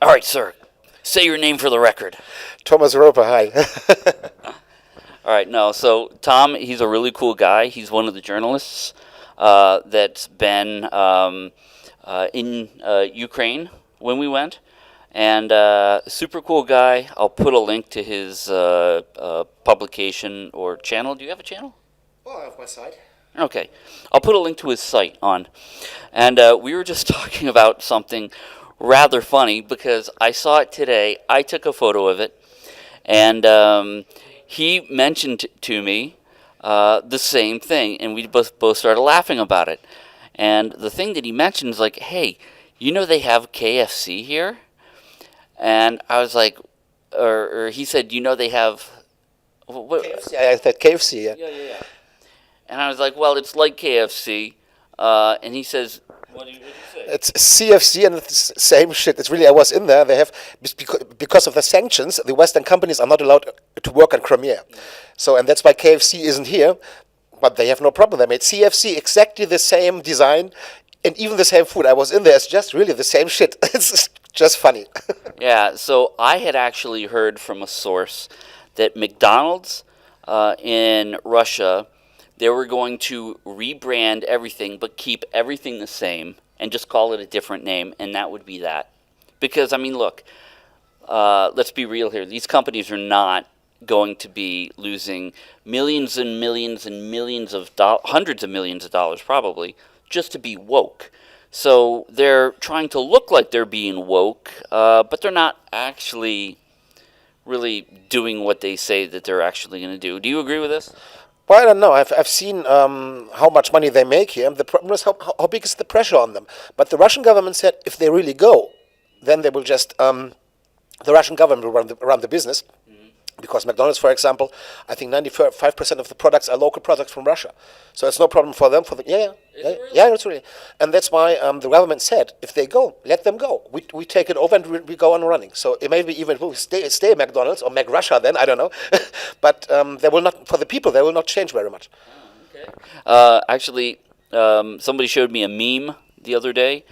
All right, sir. Say your name for the record. Thomas Roper, hi. All right, no. So Tom, he's a really cool guy. He's one of the journalists that's been in Ukraine when we went, and super cool guy. I'll put a link to his publication or channel. Do you have a channel? Oh, I have my side. Okay, I'll put a link to his site on, and we were just talking about something rather funny because I saw it today. I took a photo of it, and he mentioned to me the same thing, and we both started laughing about it. And the thing that he mentioned is like, hey, you know they have KFC here? And I was like, or he said, you know they have. What? KFC, I said KFC, yeah. Yeah. And I was like, well, it's like KFC. And he says, what did you say? It's CFC and it's the same shit. It's really, I was in there. They have, because of the sanctions, the Western companies are not allowed to work on Crimea. So, and that's why KFC isn't here. But they have no problem. They made CFC exactly the same design and even the same food. I was in there. It's just really the same shit. It's just funny. Yeah, so I had actually heard from a source that McDonald's in Russia, they were going to rebrand everything but keep everything the same and just call it a different name, and that would be that. Because, I mean, look, let's be real here. These companies are not going to be losing millions and millions and millions of hundreds of millions of dollars probably just to be woke. So they're trying to look like they're being woke, but they're not actually really doing what they say that they're actually going to do. Do you agree with this? Well, I don't know. I've seen how much money they make here. The problem is how big is the pressure on them. But the Russian government said if they really go, then they will just, the Russian government will run the business. Because McDonald's, for example, I think 95% of the products are local products from Russia, so it's no problem for them. It's really, and that's why the government said, if they go, let them go. We take it over and we go on running. So it may be even will stay McDonald's or Mac Russia. Then I don't know, but they will not, for the people. They will not change very much. Okay. Actually, somebody showed me a meme the other day.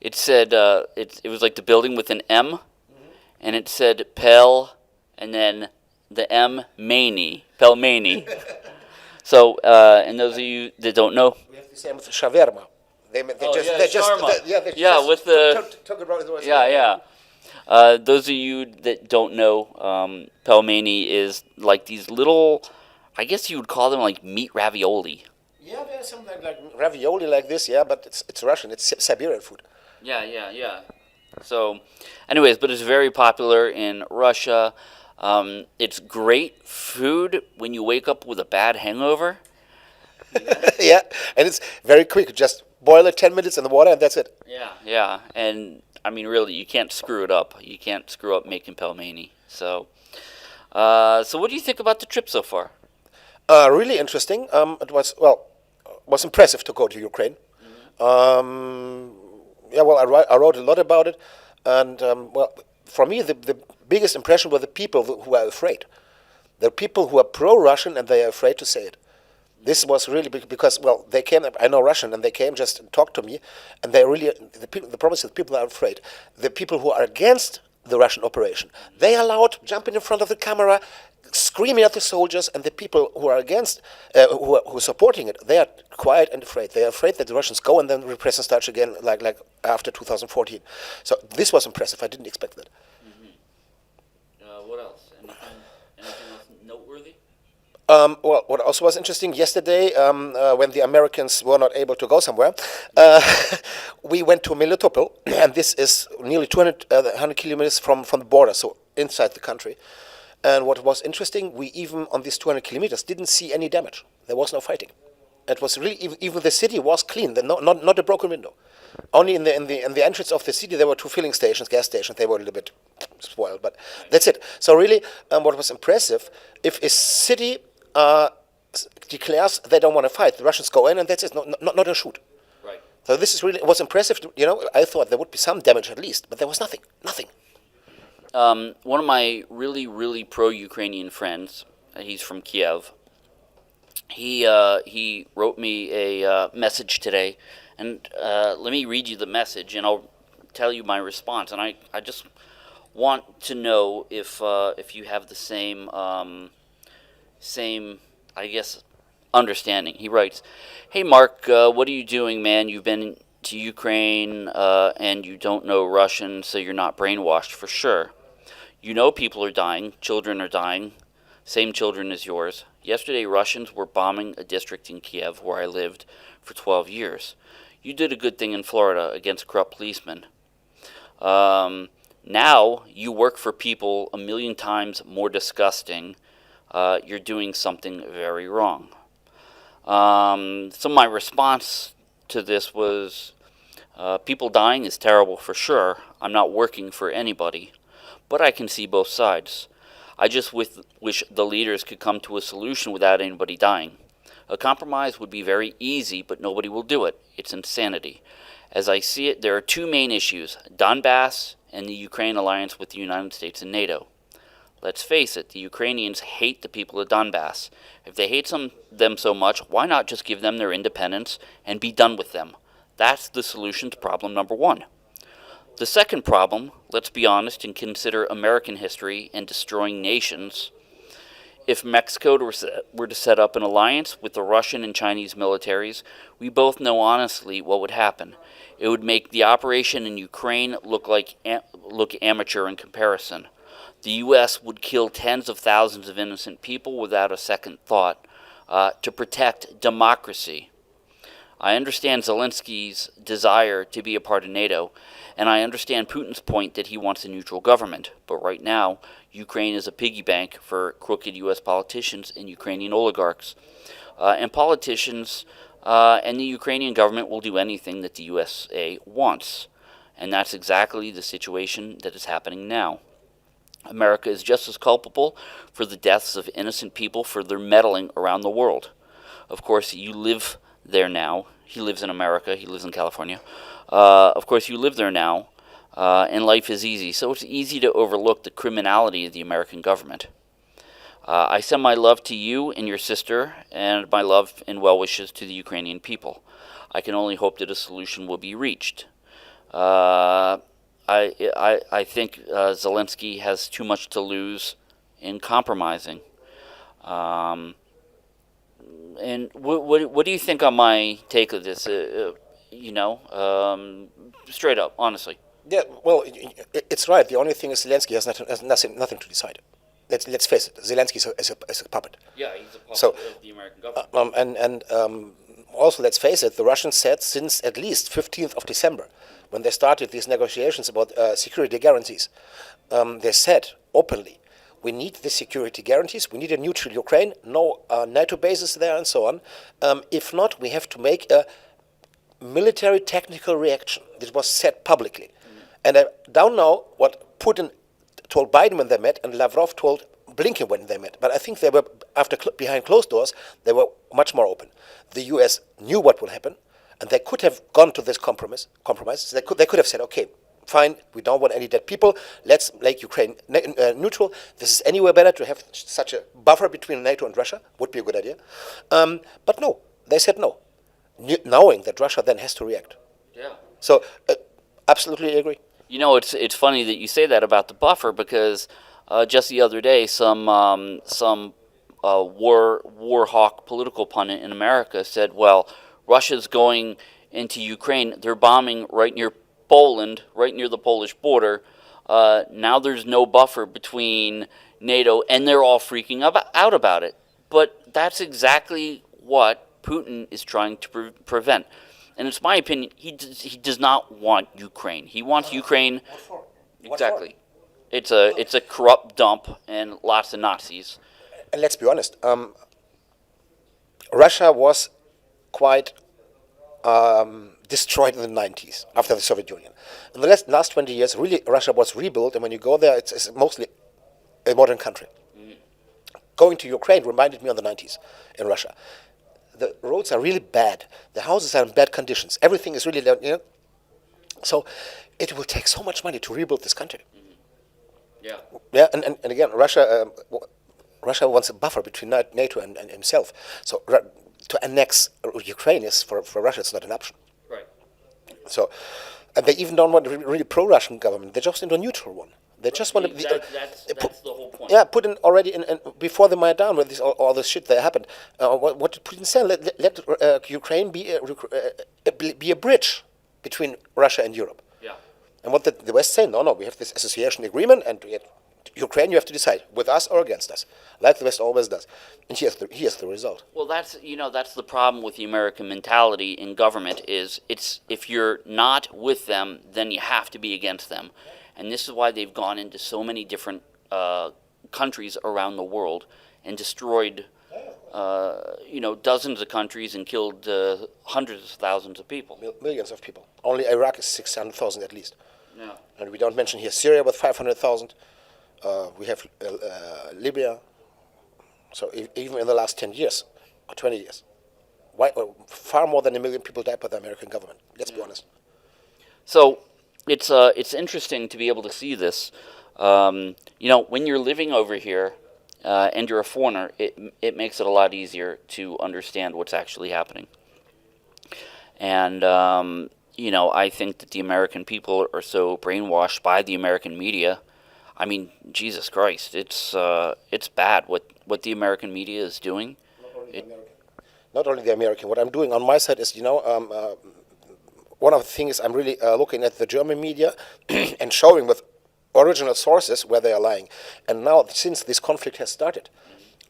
It said it was like the building with an M, and it said Pel, and then the M Maney, Pelmani. So, and those of you that don't know, We have the same with the shawarma. They with the took it right. those of you that don't know, pelmeni is like these little, I guess you would call them like meat ravioli. Yeah, there's something like ravioli like this. Yeah, but it's Russian. It's Siberian food. Yeah. So, anyways, but it's very popular in Russia. It's great food when you wake up with a bad hangover. Yeah, and it's very quick. Just boil it 10 minutes in the water, and that's it. Yeah, and I mean, really, you can't screw it up. You can't screw up making pelmeni. So, so what do you think about the trip so far? Really interesting. It was impressive to go to Ukraine. Yeah, well, I wrote a lot about it, and for me, the biggest impression were the people who are afraid. There are people who are pro-Russian and they are afraid to say it. This was really big because, well, they came, I know Russian, and they came just and talked to me, and they really, the problem is that people are afraid. The people who are against the Russian operation, they are allowed jumping in front of the camera, screaming at the soldiers, and the people who are against, who are supporting it, they are quiet and afraid. They are afraid that the Russians go and then repression starts again, like after 2014. So this was impressive. I didn't expect that. What else? Anything else noteworthy? Well, what also was interesting yesterday, when the Americans were not able to go somewhere, we went to Melitopol, and this is nearly 100 kilometers from the border, so inside the country. And what was interesting, we even on these 200 kilometers didn't see any damage. There was no fighting. It was really even the city was clean. Not a broken window. Only in the entrance of the city there were two filling stations, gas stations. They were a little bit spoiled, but that's it. So really, what was impressive, if a city declares they don't want to fight, the Russians go in and that's it. Not a shoot. Right. So this is really was impressive. I thought there would be some damage at least, but there was nothing. One of my really, really pro-Ukrainian friends, he's from Kiev. He wrote me a message today, and let me read you the message, and I'll tell you my response, and I just want to know if you have the same I guess understanding. He writes, "Hey Mark, what are you doing, man? You've been to Ukraine and you don't know Russian, so you're not brainwashed for sure. You know people are dying, children are dying, same children as yours. Yesterday Russians were bombing a district in Kiev where I lived for 12 years. You did a good thing in Florida against corrupt policemen. Now you work for people a million times more disgusting. You're doing something very wrong." So my response to this was, people dying is terrible for sure. I'm not working for anybody, but I can see both sides. I just wish the leaders could come to a solution without anybody dying. A compromise would be very easy, but nobody will do it. It's insanity. As I see it, there are two main issues, Donbass and the Ukraine alliance with the United States and NATO. Let's face it, the Ukrainians hate the people of Donbass. If they hate them so much, why not just give them their independence and be done with them? That's the solution to problem number one. The second problem, let's be honest and consider American history and destroying nations. If Mexico were to set up an alliance with the Russian and Chinese militaries, we both know honestly what would happen. It would make the operation in Ukraine look amateur in comparison. The U.S. would kill tens of thousands of innocent people without a second thought to protect democracy. I understand Zelensky's desire to be a part of NATO, and I understand Putin's point that he wants a neutral government. But right now, Ukraine is a piggy bank for crooked U.S. politicians and Ukrainian oligarchs. And politicians and the Ukrainian government will do anything that the USA wants. And that's exactly the situation that is happening now. America is just as culpable for the deaths of innocent people for their meddling around the world. Of course, you live there now. He lives in America. He lives in California. Of course, you live there now, and life is easy. So it's easy to overlook the criminality of the American government. I send my love to you and your sister, and my love and well wishes to the Ukrainian people. I can only hope that a solution will be reached. I think Zelensky has too much to lose in compromising. And what do you think on my take of this? Straight up, honestly. Yeah, well, it's right. The only thing is Zelensky has nothing to decide. Let's face it, Zelensky is a puppet. Yeah, he's a puppet of the American government. Also, let's face it, the Russians said since at least 15th of December, when they started these negotiations about security guarantees, they said openly, we need the security guarantees, we need a neutral Ukraine, no NATO bases there and so on. If not, we have to make a military technical reaction. This was said publicly. And I don't know what Putin told Biden when they met and Lavrov told Blinken when they met. But I think they were, behind closed doors, they were much more open. The US knew what would happen, and they could have gone to this compromise. They could have said, okay, fine, we don't want any dead people, let's make Ukraine neutral. This is anywhere better to have such a buffer between NATO and Russia, would be a good idea. But no, they said no, knowing that Russia then has to react. Yeah. So, absolutely agree. You know, it's funny that you say that about the buffer, because just the other day, some war hawk political pundit in America said, well, Russia's going into Ukraine, they're bombing right near Poland, right near the Polish border. Now there's no buffer between NATO, and they're all freaking out about it. But that's exactly what Putin is trying to prevent. And it's my opinion, he does not want Ukraine. He wants Ukraine. What for? Exactly. It's a corrupt dump and lots of Nazis. And let's be honest, Russia was quite destroyed in the 90s after the Soviet Union. In the last 20 years, really, Russia was rebuilt, and when you go there, it's mostly a modern country. Mm-hmm. Going to Ukraine reminded me of the 90s in Russia. The roads are really bad. The houses are in bad conditions. Everything is really, so it will take so much money to rebuild this country. Mm-hmm. Yeah. Yeah, and again, Russia wants a buffer between NATO and himself. So to annex Ukraine is for Russia, it's not an option. Right. So And they even don't want a really pro-Russian government. They just want a neutral one. They just want to. That's the whole point. Yeah, Putin already in before the Maidan, when all this shit that happened. What did Putin say? Let Ukraine be a bridge between Russia and Europe. Yeah. And what did the West say? No, we have this association agreement, and Ukraine, you have to decide with us or against us, like the West always does. And here's the result. Well, that's the problem with the American mentality in government is it's if you're not with them, then you have to be against them. And this is why they've gone into so many different countries around the world and destroyed, dozens of countries and killed hundreds of thousands of people. Millions of people. Only Iraq is 600,000 at least. Yeah. And we don't mention here Syria with 500,000. We have Libya. So even in the last 10 years or 20 years, far more than 1 million people died by the American government. Let's be honest. So it's interesting to be able to see this. When you're living over here and you're a foreigner, it makes it a lot easier to understand what's actually happening. And I think that the American people are so brainwashed by the American media. I mean, Jesus Christ, it's bad what the American media is doing. Not only the American. What I'm doing on my side is, one of the things I'm really looking at the German media and showing with original sources where they are lying. And now, since this conflict has started,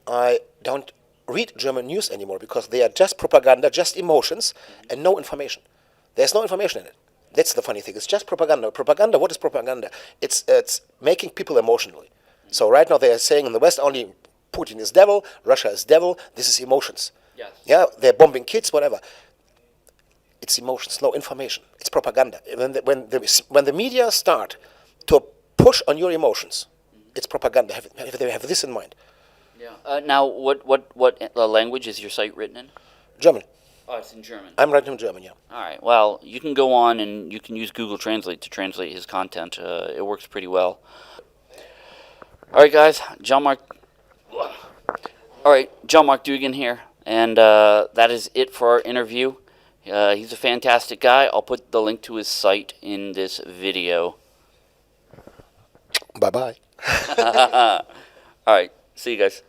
I don't read German news anymore because they are just propaganda, just emotions, and no information. There's no information in it. That's the funny thing. It's just propaganda. Propaganda, what is propaganda? It's making people emotionally. So right now they are saying in the West only Putin is devil, Russia is devil, this is emotions. Yes. Yeah, they're bombing kids, whatever. It's emotions, no information. It's propaganda. When the media start to push on your emotions, it's propaganda. They have this in mind. Yeah. Now, what language is your site written in? German. Oh, it's in German. I'm writing in German, yeah. All right. Well, you can go on and you can use Google Translate to translate his content. It works pretty well. All right, guys. John Mark Dugan here, and that is it for our interview. He's a fantastic guy. I'll put the link to his site in this video. Bye-bye. All right. See you guys.